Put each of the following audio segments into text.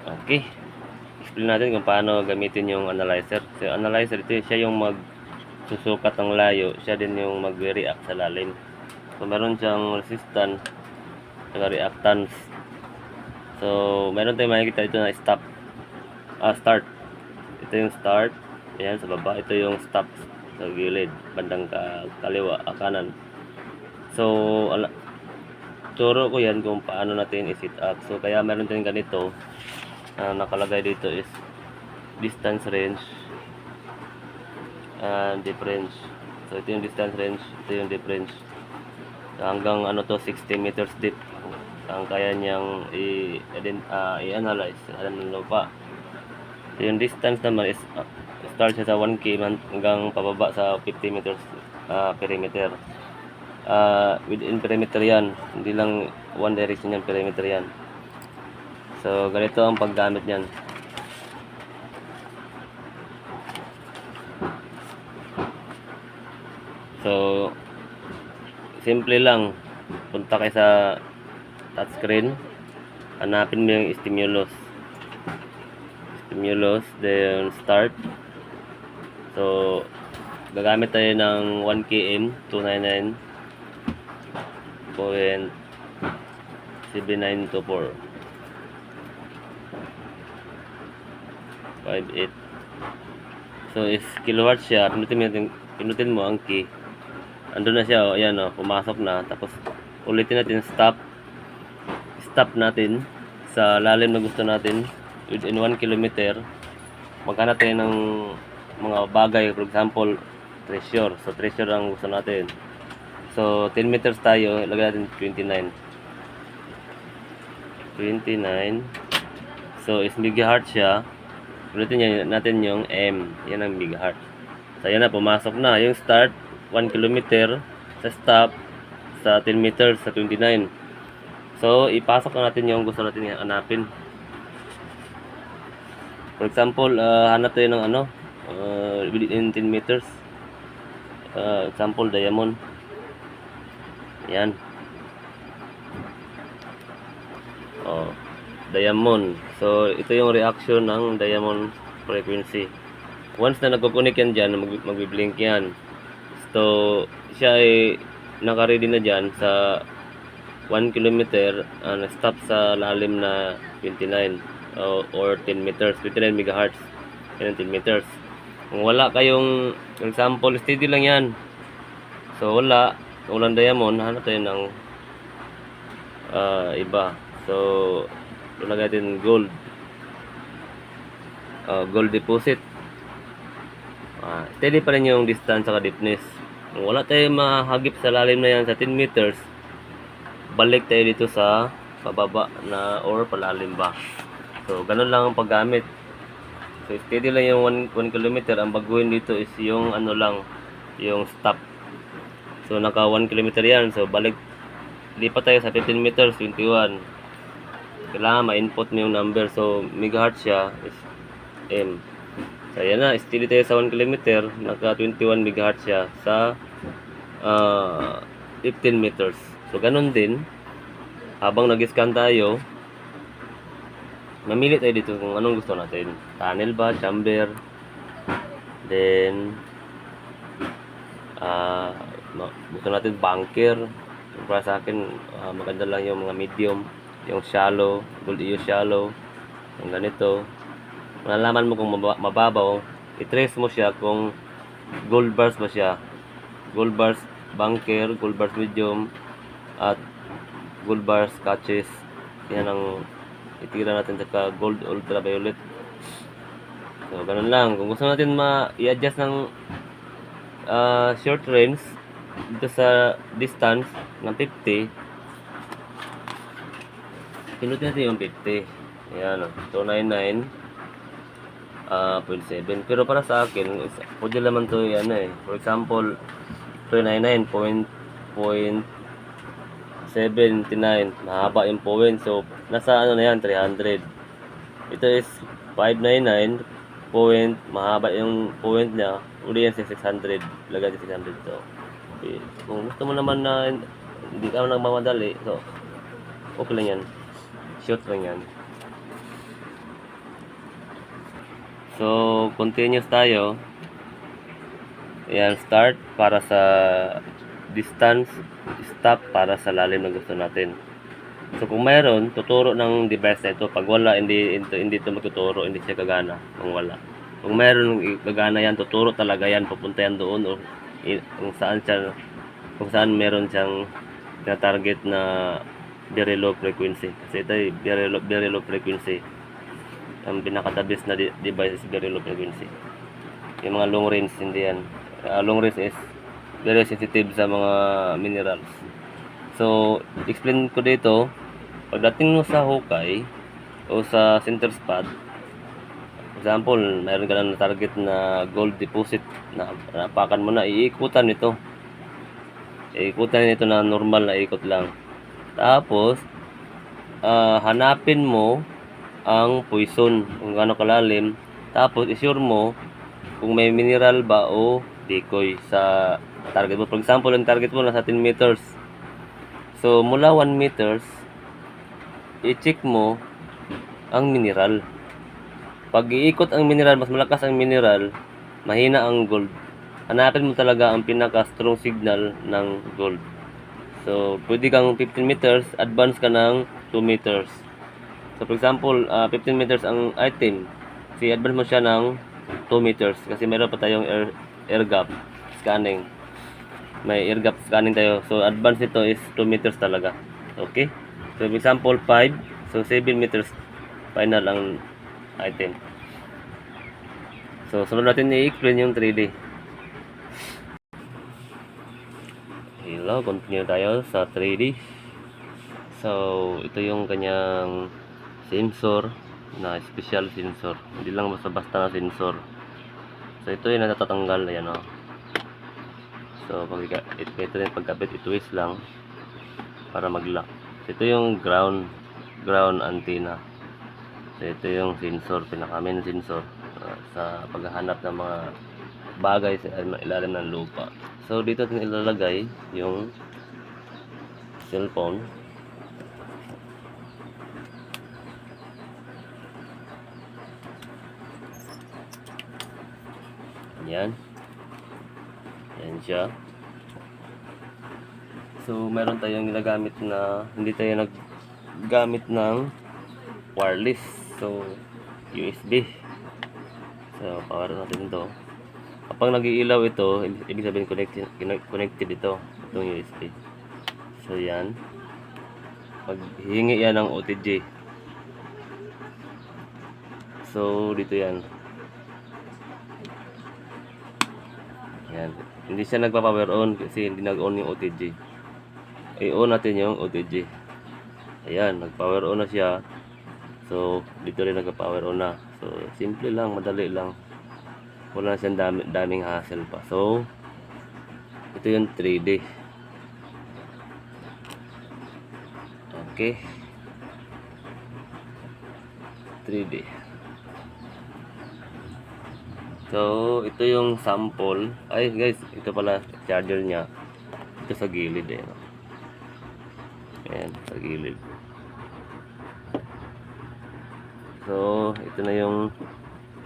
Okay, explain natin kung paano gamitin yung analyzer. So, analyzer ito siya yung magsusukat ng layo, siya din yung magre-react sa lalim. So, meron siyang resistance, reactance. So, meron tayong makikita dito na start. Ito yung start. Ayan, sa baba. Ito yung stop sa gilid, bandang kaliwa, kanan. So, turo ko yan kung paano natin i-set up. So, kaya meron din ganito. Nakalagay dito is distance range and difference. So, ito yung distance range, ito yung difference. So, hanggang ano to, 60 meters deep ang kaya niyang i-analyze. Ano pa? So, yung distance naman is start siya sa 1K hanggang pababa sa 50 meters perimeter. Within perimeter yan, hindi lang one direction yan, perimeter yan. So, ganito ang paggamit niyan. So, simple lang. Punta kayo sa touchscreen. Hanapin mo yung stimulus, then start. So, gagamit tayo ng 1km 299.7924 58. So, is kilowatt siya. Pinutin mo ang key. Andun na siya, ayan pumasok na. Tapos, ulitin natin stop natin sa lalim na gusto natin within 1 kilometer. Maghanap tayo ng mga bagay, for example, treasure. So, treasure ang gusto natin. So, 10 meters tayo, ilagay natin 29. So, is megahertz siya. Ulitin natin yung M. Yan ang megahertz. So, yan na, pumasok na. Yung start, 1 kilometer. Sa stop, sa 10 meters, sa 29. So, ipasok na natin yung gusto natin hanapin. For example, hanap tayo ng within 10 meters. Example, diamond. Yan. Diamond. So, ito yung reaction ng diamond frequency. Once na nagkukunik yan dyan, magbiblink yan. So, siya ay naka-ready na dyan sa 1 kilometer, stop sa lalim na 29 or 10 meters, 29 megahertz, 10 meters. Kung wala kayong, for example, steady lang yan. So, walang diamond, hanap tayo ng iba. So, tulagay natin gold. Gold deposit. Steady pa rin yung distance sa deepness. Kung wala tayong mahagip sa lalim na yan sa 10 meters, balik tayo dito sa pababa na or palalim ba. So, ganun lang ang paggamit. So, steady lang yung 1 kilometer. Ang baguhin dito is yung yung stop. So, naka 1 kilometer yan. So, lipat tayo sa 15 meters, 21. Kailangan ma-input mo yung number. So, megahertz siya is M. So, yan na. Steady tayo sa 1 kilometer. Naka 21 megahertz siya sa 15 meters. So, ganun din. Habang nag-scan tayo, mamili tayo dito kung anong gusto natin. Tunnel ba? Chamber? Then, gusto natin bunker. Para sa akin, maganda lang yung mga medium. Yung shallow, gold EO shallow. Yung ganito. Malalaman mo kung mababaw. I-trace mo siya kung gold bars ba siya. Gold bars bunker, gold bars medium, at gold bars catches. Yan ang itira natin sa gold ultraviolet. So, ganun lang. Kung gusto natin i-adjust ng short range dito sa distance ng 50, pinutin natin yung 50. Ayan, 299.7. Pero para sa akin, pwede naman to for example, 299.79. Mahaba yung point. So, nasa na yan, 300. Ito is 599 point. Mahaba yung point niya. Uli yan sa 600. Lagay sa 600. So, okay. Kung gusto mo naman na hindi ka nagmamadali, so, okay lang yan. Short lang yan. So, continuous tayo. Ayan, start para sa distance, stop para sa lalim na gusto natin. So, kung mayroon, tuturo ng device na ito. Pag wala, hindi ito magtuturo, hindi siya gagana kung wala. Kung mayroon gagana yan, tuturo talaga yan, pupunta yan doon o kung saan meron siyang na-target na very low frequency. Kasi ito ay very low frequency. Ang pinaka-the-best na device is very low frequency. Yung mga long range, hindi yan. Long range is very sensitive sa mga minerals. So, explain ko dito, pagdating mo sa hukay o sa center spot, example, mayroon ka lang na target na gold deposit na napakan mo na, iikutan nito. Iikutan nito na normal na ikot lang. Tapos, hanapin mo ang poison kung gaano kalalim. Tapos, isure mo kung may mineral ba o decoy sa target mo. For example, ang target mo nasa 10 meters. So, mula 1 meters, i-check mo ang mineral. Pag iikot ang mineral, mas malakas ang mineral, mahina ang gold. Hanapin mo talaga ang pinaka-strong signal ng gold. So, pwede kang 15 meters, advance ka ng 2 meters. So, for example, 15 meters ang item. I-advance mo siya ng 2 meters kasi meron pa tayong air gap scanning. May air gap scanning tayo. So, advance nito is 2 meters talaga. Okay? So, for example, 5. So, 7 meters final ang item. So, sunod natin i-explain yung 3D. Hello, continue tayo sa 3D. So, ito yung kanyang sensor na special sensor. Hindi lang basta-basta na sensor. So, ito yung natatanggal. Ayan o. So, ito yung pagkabit, i-twist lang para mag-lock. So, ito yung ground antenna. So, ito yung sensor, pinaka-main sensor sa paghahanap ng mga bagay sa ilalim ng lupa. So, dito natin ilalagay yung cellphone. Yan. Yan siya. So, meron tayong ginagamit na hindi tayo naggamit ng wireless. So, USB. So, power natin ito. Kapag nag-iilaw ito, ibig sabihin connected ito. Itong USB. So, yan. Paghingi yan ng OTG. So, dito yan. Yan. Hindi siya nagpa-power on kasi hindi nag-on yung OTG. I-on natin yung OTG. Ayan, nag-power on na siya. So, dito rin nagpa-power on na. So, simple lang, madali lang. Wala na siyang daming hassle pa. So, ito yung 3D. Okay. 3D. So, ito yung sample. Ay, guys, ito pala charger niya. Ito sa gilid eh. Ayan, sa gilid. So, ito na yung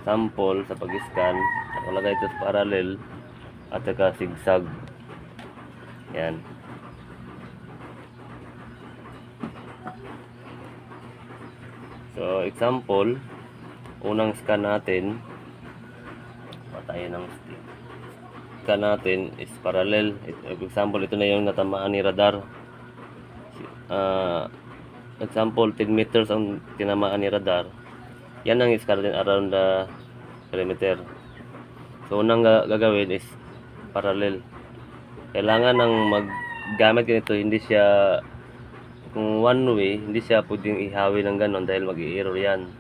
sample sa pag-scan. Nakalagay ito sa parallel at saka zigzag. Ayan. So, example, unang scan natin, patayin ng stick. Scan natin is parallel. Example, ito na yung natamaan ni radar. Example, 10 meters ang tinamaan ni radar. Yan ang scan natin around the perimeter. So, unang gagawin is parallel. Kailangan ng maggamit ganito, hindi siya kung one way, hindi siya pwedeng ihawi ng ganon dahil mag-i-error yan.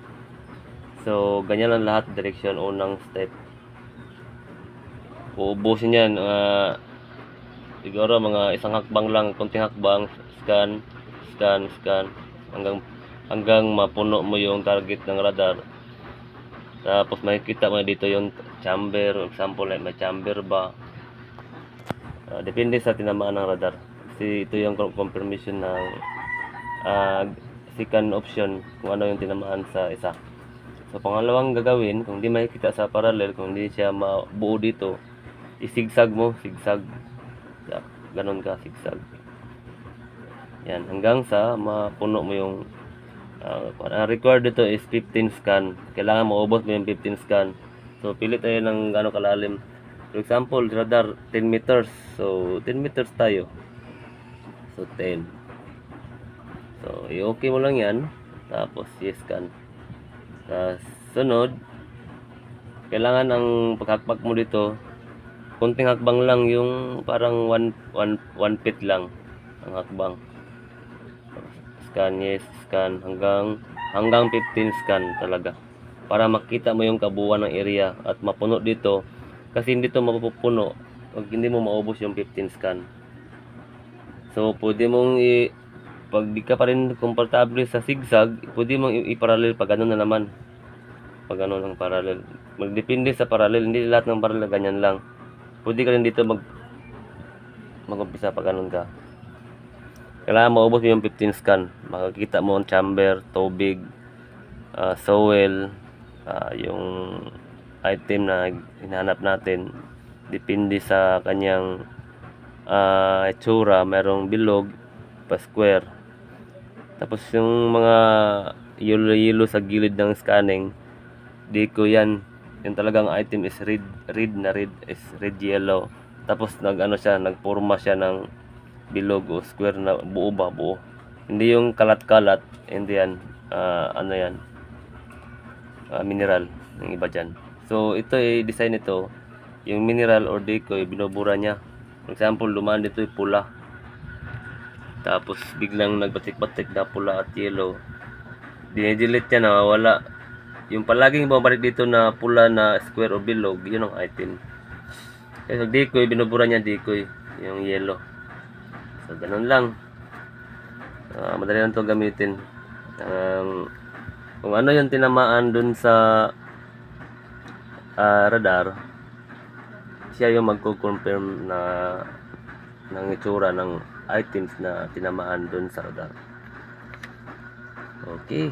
So, ganyan lang lahat direction, unang step. Uubusin yan, siguro mga isang hakbang lang, konting hakbang, scan, hanggang mapuno mo yung target ng radar. Tapos makikita mo dito yung chamber, example, may chamber ba. Depende sa tinamaan ng radar. Kasi ito yung confirmation ng second option kung ano yung tinamaan sa isa. So pangalawang gagawin, kung di makikita sa parallel, kung di siya mabuo dito, isigsag mo, sigsag. Ganon ka, sigsag. Yan, hanggang sa mapuno mo yung ang required dito is 15 scan. Kailangan maubos mo yung 15 scan. So pili tayo ng gano'ng kalalim. For example, radar 10 meters. So 10 meters tayo. So 10. So i-okay mo lang yan. Tapos i-scan. Sunod, kailangan ang paghakbang mo dito, kunting hakbang lang, yung parang 1 feet lang ang hakbang. Scan, yes, scan hanggang 15 scan talaga para makita mo yung kabuuan ng area at mapuno dito, kasi hindi to mapupuno pag hindi mo maubos yung 15 scan. So pwede mong pag di ka pa rin komportable sa zigzag, pwede mong i-parallel pag ano na naman, pag ano ng parallel. Magdepende sa parallel, hindi lahat ng parallel ganyan lang. Pwede ka rin dito mag-umpisa pag ganun ka. Kailangan maubos mo yung 15 scan. Makikita mo ang chamber, tubig, soil, yung item na hinahanap natin. Depende sa kanyang itsura. Merong bilog, pa-square. Tapos yung mga yellow sa gilid ng scanning, di ko yan. Yung talagang item is red is red yellow. Tapos nagporma siya ng bilog o square na buo. Hindi yung kalat-kalat, hindi yan, mineral, yung iba dyan. So ito design ito, yung mineral or decoy, binubura niya. For example, dumaan dito yung pula. Tapos biglang nagbatik-batik na pula at yellow. Dinidelete niya, nawawala. Yung palaging bumabalik dito na pula na square o bilog, yun ang item. Kaya sa decoy, binubura niya decoy, yung yellow. So, ganun lang. Madali lang ito gamitin. Kung ano yung tinamaan dun sa radar, siya yung magko-confirm na ng itsura ng items na tinamaan dun sa radar. Okay.